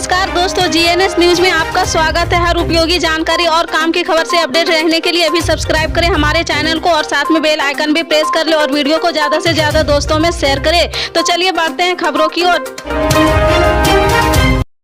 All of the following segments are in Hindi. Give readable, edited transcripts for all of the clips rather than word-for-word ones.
नमस्कार दोस्तों, जीएनएस न्यूज में आपका स्वागत है। हर उपयोगी जानकारी और काम की खबर से अपडेट रहने के लिए अभी सब्सक्राइब करें हमारे चैनल को और साथ में बेल आइकन भी प्रेस कर ले और वीडियो को ज्यादा से ज्यादा दोस्तों में शेयर करें। तो चलिए बढ़ते हैं खबरों की ओर।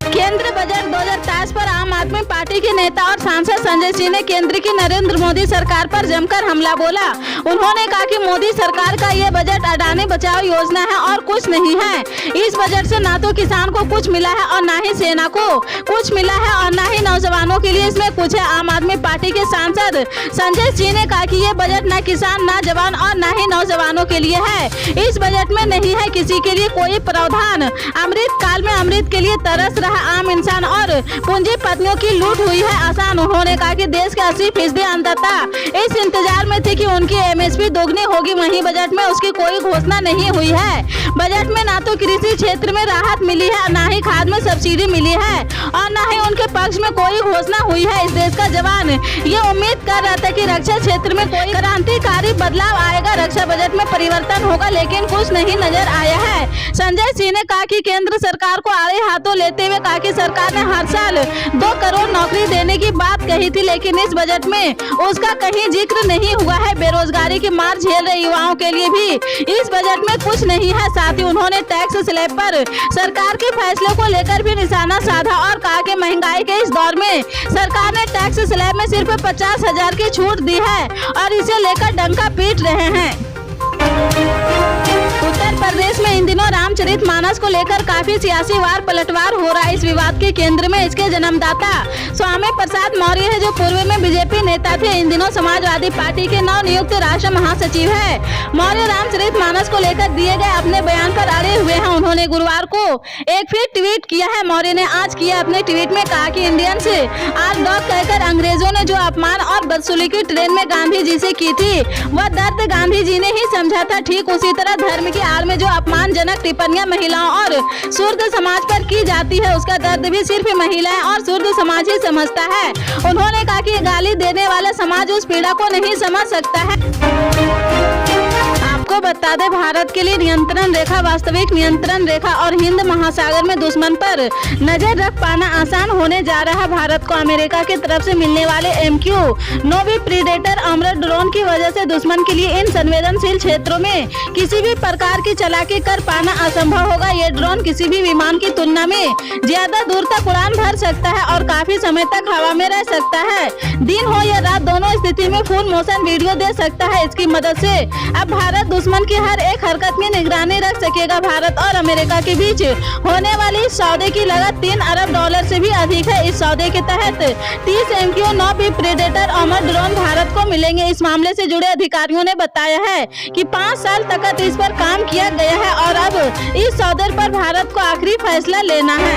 केंद्र बजट 2023 पर आम आदमी पार्टी के नेता और सांसद संजय सिंह ने केंद्र की नरेंद्र मोदी सरकार पर जमकर हमला बोला। उन्होंने कहा कि मोदी सरकार का ये बजट अडानी बचाओ योजना है और कुछ नहीं है। इस बजट से ना तो किसान को कुछ मिला है और ना ही सेना को कुछ मिला है और ना ही नौजवानों के लिए इसमें कुछ है। आम आदमी पार्टी के सांसद संजय सिंह ने कहा कि ये बजट ना किसान, ना जवान और ना ही नौजवानों के लिए है। इस बजट में नहीं है किसी के लिए कोई प्रावधान। अमृत काल में अमृत के लिए तरस रहा आम इंसान और पूंजीपतियों की लूट हुई है आसान। उन्होंने कहा कि देश के 80% अन्नदाता इस इंतजार में थे कि उनकी एमएसपी दोगुनी होगी, वहीं बजट में उसकी कोई घोषणा नहीं हुई है। बजट में ना तो कृषि क्षेत्र में राहत मिली है, ना ही खाद में सब्सिडी मिली है और ना ही उनके पक्ष में कोई घोषणा हुई है। इस देश का जवान ये उम्मीद कर रहा था कि रक्षा क्षेत्र में कोई क्रांतिकारी बदलाव आएगा, रक्षा बजट में परिवर्तन होगा, लेकिन कुछ नहीं नजर आया है। संजय सिंह ने कहा कि केंद्र सरकार को आड़े हाथों लेते हुए कहा कि सरकार ने हर साल 2 करोड़ नौकरी देने की बात कही थी, लेकिन इस बजट में उसका कहीं जिक्र नहीं हुआ है। बेरोजगारी की मार झेल रहे युवाओं के लिए भी इस बजट में कुछ नहीं है। साथ ही उन्होंने टैक्स स्लैब पर सरकार के फैसले को लेकर भी निशाना साधा और कहा कि महंगाई के इस दौर में सरकार ने टैक्स स्लैब में सिर्फ 50,000 की छूट दी है और इसे लेकर डंका पीट रहे हैं। उत्तर प्रदेश में इन दिनों रामचरितमानस को लेकर काफी सियासी वार पलटवार हो रहा है। इस विवाद के केंद्र में इसके जन्मदाता स्वामी प्रसाद मौर्य है, जो पूर्व में बीजेपी नेता थे। इन दिनों समाजवादी पार्टी के नवनियुक्त राष्ट्र महासचिव है। मौर्य रामचरितमानस को लेकर दिए गए अपने बयान पर अड़े हुए हैं। उन्होंने गुरुवार को एक फिर ट्वीट किया है। मौर्य ने आज किया अपने ट्वीट में कहा कि इंडियन से आज डॉग कहकर अंग्रेजों ने जो अपमान और बदसलूकी ट्रेन में गांधी जी से की थी, वह दर्द गांधी जी ने ही समझा था। ठीक उसी तरह धर्म की आड़ में जो अपमानजनक टिप्पणियां महिलाओं और शूद्र समाज पर की जाती है, उसका दर्द भी सिर्फ महिलाएं और शूद्र समाज ही समझता है। उन्होंने कहा कि गाली देने वाला समाज उस पीड़ा को नहीं समझ सकता है। आपको बता दें, भारत के लिए नियंत्रण रेखा, वास्तविक नियंत्रण रेखा और हिंद महासागर में दुश्मन पर नजर रख पाना आसान होने जा रहा है। भारत को अमेरिका की तरफ से मिलने वाले MQ-9 प्रीडेटर अमृत ड्रोन की वजह से दुश्मन के लिए इन संवेदनशील क्षेत्रों में किसी भी प्रकार की चालाकी कर पाना असंभव होगा। ये ड्रोन किसी भी विमान की तुलना में ज्यादा दूर तक उड़ान भर सकता है और काफी समय तक हवा में रह सकता है। दिन हो या रात, दोनों स्थिति में फुल मोशन वीडियो दे सकता है। इसकी मदद से अब भारत दुश्मन की हर एक हरकत में निगरानी रख सकेगा। भारत और अमेरिका के बीच होने वाली इस सौदे की लागत $3 अरब से भी अधिक है। इस सौदे के तहत 30 MQ-9 प्रीडेटर अमृत ड्रोन भारत को मिलेंगे। इस मामले से जुड़े अधिकारियों ने बताया है कि 5 साल तक इस पर काम किया गया है और अब इस सौदे पर भारत को आखिरी फैसला लेना है।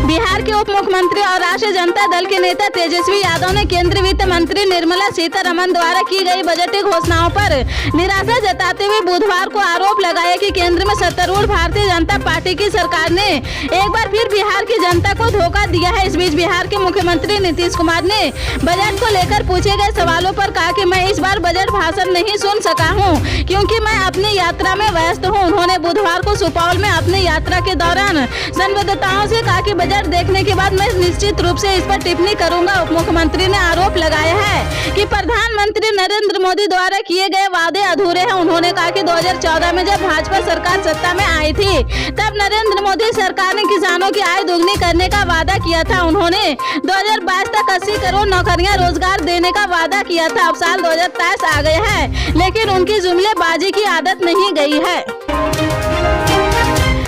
बिहार के उप मुख्यमंत्री और राष्ट्रीय जनता दल के नेता तेजस्वी यादव ने केंद्रीय वित्त मंत्री निर्मला सीतारमण द्वारा की गई बजटीय घोषणाओं पर निराशा जताते हुए बुधवार को आरोप लगाया कि केंद्र में सत्तारूढ़ भारतीय जनता पार्टी की सरकार ने एक बार फिर बिहार की जनता को धोखा दिया है। इस बीच बिहार के मुख्यमंत्री नीतीश कुमार ने बजट को लेकर पूछे गए सवालों पर कहा कि मैं इस बार बजट भाषण नहीं सुन सका हूँ क्योंकि मैं अपनी यात्रा में व्यस्त हूँ। उन्होंने बुधवार को सुपौल में अपनी यात्रा के दौरान संवाददाताओं से कहा कि बजट देखने के बाद मैं निश्चित रूप से इस पर टिप्पणी करूंगा। उप मुख्यमंत्री ने आरोप लगाया है कि प्रधानमंत्री नरेंद्र मोदी द्वारा किए गए वादे अधूरे हैं। उन्होंने कहा कि 2014 में जब भाजपा सरकार सत्ता में आई थी, तब नरेंद्र मोदी सरकार ने किसानों की आय दोगुनी करने का वादा किया था। उन्होंने 2022 तक 80 करोड़ नौकरियां रोजगार देने का वादा किया था। अब साल 2023 आ गया है, लेकिन उनकी जुमलेबाजी की आदत नहीं गई है।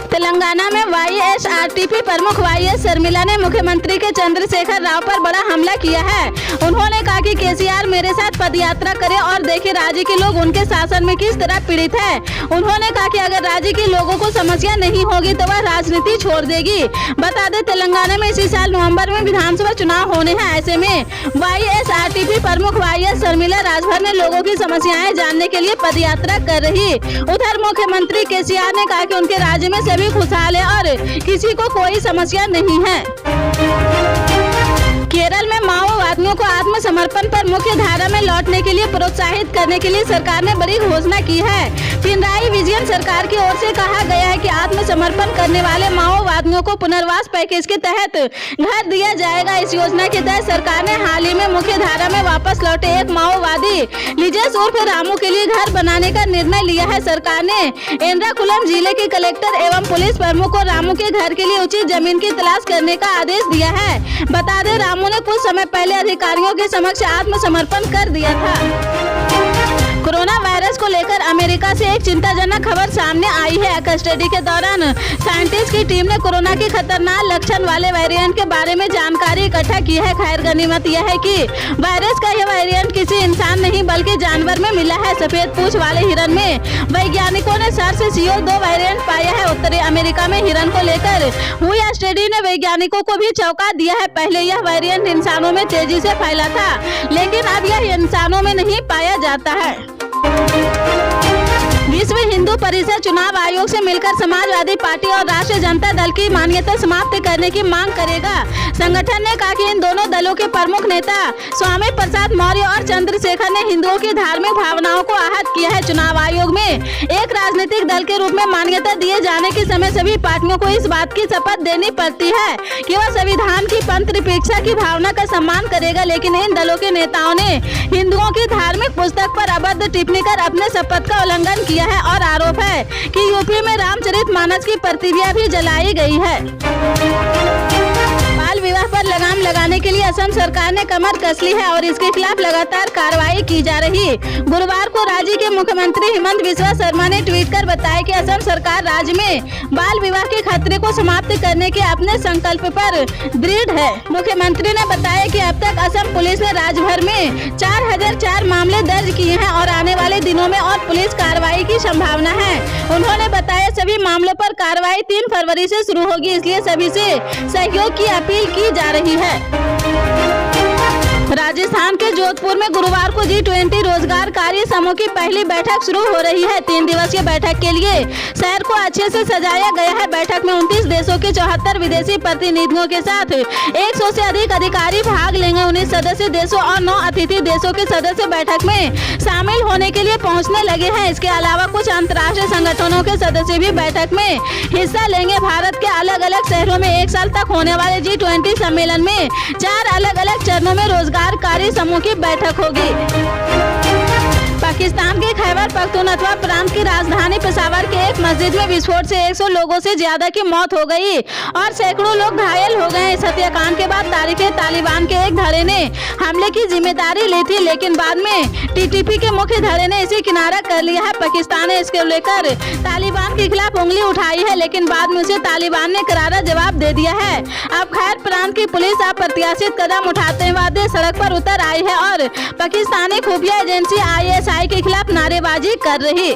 तेलंगाना में YSRTP प्रमुख YS शर्मिला ने मुख्यमंत्री के चंद्रशेखर राव पर बड़ा हमला किया है। उन्होंने कहा कि केसीआर मेरे साथ पदयात्रा करे और देखे राज्य के लोग उनके शासन में किस तरह पीड़ित है। उन्होंने कहा कि अगर राज्य के लोगों को समस्या नहीं होगी तो वह राजनीति छोड़ देगी। बता दें, तेलंगाना में इसी साल नवंबर में विधानसभा चुनाव होने हैं। ऐसे में YSRTP प्रमुख YS शर्मिला राजभर में लोगों की समस्याएं जानने के लिए पदयात्रा कर रही। उधर मुख्यमंत्री केसीआर ने कहा कि उनके राज्य में सभी खुशहाल है और किसी को कोई समस्या नहीं है। केरल में माओवादी माओवादियों को आत्मसमर्पण पर मुख्य धारा में लौटने के लिए प्रोत्साहित करने के लिए सरकार ने बड़ी घोषणा की है। पिनराई विजयन सरकार की ओर से कहा गया है कि आत्मसमर्पण करने वाले माओवादियों को पुनर्वास पैकेज के तहत घर दिया जाएगा। इस योजना के तहत सरकार ने हाल ही में मुख्य धारा में वापस लौटे एक माओवादी लिजेश उर्फ रामू के लिए घर बनाने का निर्णय लिया है। सरकार ने एर्नाकुलम जिले के कलेक्टर एवं पुलिस प्रमुख को रामू के घर के लिए उचित जमीन की तलाश करने का आदेश दिया है। बता दें, रामू ने कुछ समय पहले अधिकारियों के समक्ष आत्मसमर्पण कर दिया था। कोरोना वायरस को लेकर अमेरिका से एक चिंताजनक खबर सामने आई है। कस्टडी के दौरान साइंटिस्ट की टीम ने कोरोना के खतरनाक लक्षण वाले वेरिएंट के बारे में जानकारी इकट्ठा की है। खैर, गनीमत यह है कि वायरस का यह वेरिएंट किसी इंसान नहीं बल्कि जानवर में मिला है। सफेद पूंछ वाले हिरन में वैज्ञानिकों ने SARS-CoV-2 वेरिएंट पाया है। उत्तरी अमेरिका में हिरन को लेकर हुई स्टडी ने वैज्ञानिकों को भी चौंका दिया है। पहले यह वेरिएंट इंसानों में तेजी से फैला था, लेकिन अब यह इंसानों में नहीं पाया जाता है। विश्व हिंदू परिषद चुनाव आयोग से मिलकर समाजवादी पार्टी और राष्ट्रीय जनता दल की मान्यता समाप्त करने की मांग करेगा। संगठन ने कहा कि इन दोनों दलों के प्रमुख नेता स्वामी प्रसाद मौर्य और चंद्रशेखर ने हिंदुओं की धार्मिक भावनाओं को आहत किया है। चुनाव आयोग में एक राजनीतिक दल के रूप में मान्यता दिए जाने के समय सभी पार्टियों को इस बात की शपथ देनी पड़ती है कि वह संविधान की पंथनिरपेक्षता की भावना का सम्मान करेगा। लेकिन इन दलों के नेताओं ने हिंदुओं की धार्मिक पुस्तक पर अभद्र टिप्पणी कर अपने शपथ का उल्लंघन किया है और आरोप है कि यूपी में रामचरितमानस की प्रतियां भी जलाई गई है। बाल विवाह पर लगाम लगाने के लिए असम सरकार ने कमर कस ली है और इसके खिलाफ लगातार कार्रवाई की जा रही। गुरुवार को राज्य के मुख्यमंत्री हेमंत बिस्वा शर्मा ने ट्वीट कर बताया कि असम सरकार राज्य में बाल विवाह के खतरे को समाप्त करने के अपने संकल्प पर दृढ़ है। मुख्यमंत्री ने बताया कि अब तक असम पुलिस ने राज्य भर में 4004 मामले दर्ज किए हैं और आने वाले दिनों में और पुलिस कार्रवाई की संभावना है। उन्होंने बताया सभी मामलों पर कार्रवाई 3 फरवरी से शुरू होगी, इसलिए सभी से सहयोग की अपील की जा रही है। राजस्थान के जोधपुर में गुरुवार को G20 रोजगार कार्य समूह की पहली बैठक शुरू हो रही है। 3 दिवसीय बैठक के लिए शहर को अच्छे से सजाया गया है। बैठक में 29 देशों के 74 विदेशी प्रतिनिधियों के साथ 100 से अधिक अधिकारी भाग लेंगे। 19 सदस्य देशों और 9 अतिथि देशों के सदस्य बैठक में शामिल होने के लिए पहुंचने लगे हैं। इसके अलावा कुछ अंतर्राष्ट्रीय संगठनों के सदस्य भी बैठक में हिस्सा लेंगे। भारत के अलग अलग शहरों में 1 साल तक होने वाले G20 सम्मेलन में 4 अलग अलग चरणों में रोजगार कार्य समूह की बैठक होगी। पाकिस्तान के खैबर पख्तूनख्वा प्रांत की राजधानी पेशावर के एक मस्जिद में विस्फोट से 100 लोगों से ज्यादा की मौत हो गई और सैकड़ों लोग घायल हो गए। इस हत्याकांड के बाद तालिबान के एक धड़े ने हमले की जिम्मेदारी ली थी, लेकिन बाद में TTP के मुख्य धड़े ने इसे किनारा कर लिया है। पाकिस्तान ने इसको लेकर तालिबान के खिलाफ उंगली उठाई है, लेकिन बाद में उसे तालिबान ने करारा जवाब दे दिया है। अब खैर प्रांत की पुलिस अप्रत्याशित कदम उठाते हुए सड़क पर उतर आई है और पाकिस्तानी खुफिया एजेंसी ISI के खिलाफ नारेबाजी कर रही।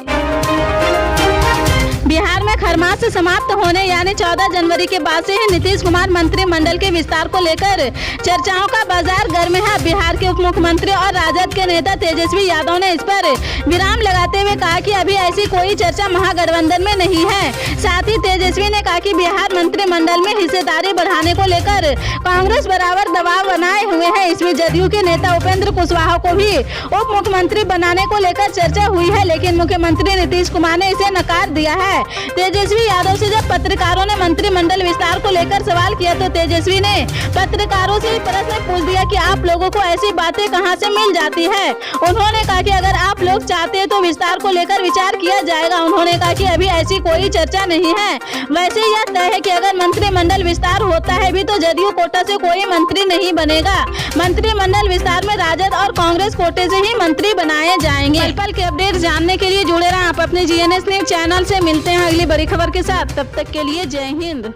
बिहार में खरमास समाप्त होने यानी 14 जनवरी के बाद से ही नीतीश कुमार मंत्रिमंडल के विस्तार को लेकर चर्चाओं का बाजार गर्म है। बिहार के उप मुख्यमंत्री और राजद के नेता तेजस्वी यादव ने इस पर विराम लगाते हुए कहा कि अभी ऐसी कोई चर्चा महागठबंधन में नहीं है। साथ ही तेजस्वी ने कहा कि बिहार मंत्रिमंडल में हिस्सेदारी बढ़ाने को लेकर कांग्रेस बराबर दबाव बनाए हुए है। इसमें जदयू के नेता उपेंद्र कुशवाहा को भी उप मुख्यमंत्री बनाने को लेकर चर्चा हुई है, लेकिन मुख्यमंत्री नीतीश कुमार ने इसे नकार दिया है। तेजस्वी यादव से जब पत्रकारों ने मंत्रिमंडल विस्तार को लेकर सवाल किया तो तेजस्वी ने पत्रकारों से प्रश्न पूछ दिया कि आप लोगों को ऐसी बातें कहां से मिल जाती है। उन्होंने कहा कि अगर आप लोग चाहते हैं तो विस्तार को लेकर विचार किया जाएगा। उन्होंने कहा कि अभी ऐसी कोई चर्चा नहीं है। वैसे यह तय है कि अगर मंत्रिमंडल विस्तार होता है भी तो जदयू कोटा से कोई मंत्री नहीं बनेगा। मंत्रिमंडल विस्तार में राजद और कांग्रेस कोटे से ही मंत्री बनाए जाएंगे। पल पल के अपडेट जानने के लिए जुड़े रहें आप अपने GNS न्यूज चैनल से। मिलते हैं अगली बड़ी खबर के साथ, तब तक के लिए जय हिंद।